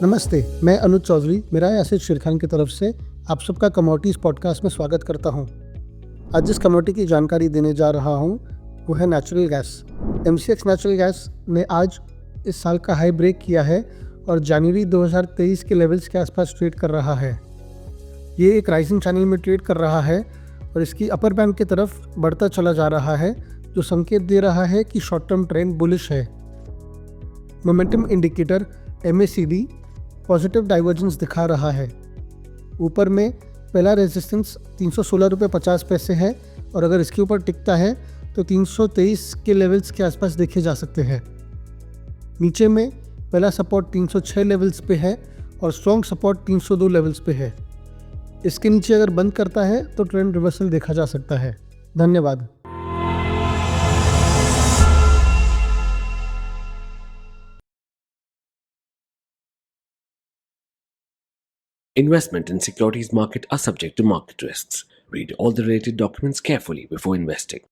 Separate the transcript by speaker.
Speaker 1: नमस्ते, मैं अनुज चौधरी मिराए एसेट शेरखान की तरफ से आप सबका कमोडिटीज़ पॉडकास्ट में स्वागत करता हूं। आज जिस कमोडिटी की जानकारी देने जा रहा हूं वो है natural gas. MCX natural gas ने आज इस साल का हाई ब्रेक किया है और जनवरी 2023 के लेवल्स के आसपास ट्रेड कर रहा है। ये एक राइजिंग चैनल में ट्रेड कर रहा है और इसकी अपर बैंड की तरफ बढ़ता चला जा रहा है, जो संकेत दे रहा है कि शॉर्ट टर्म ट्रेंड बुलिश है। Momentum indicator MACD positive divergence दिखा रहा है। ऊपर में पहला रेजिस्टेंस 316 रुपये 50 पैसे है और अगर इसके ऊपर टिकता है तो 323 के लेवल्स के आसपास देखे जा सकते हैं। नीचे में पहला सपोर्ट 306 लेवल्स पे है और स्ट्रॉन्ग सपोर्ट 302 लेवल्स पे है। इसके नीचे अगर बंद करता है तो ट्रेंड रिवर्सल देखा जा सकता है। धन्यवाद।
Speaker 2: Investment in securities market are subject to market risks. Read all the related documents carefully before investing.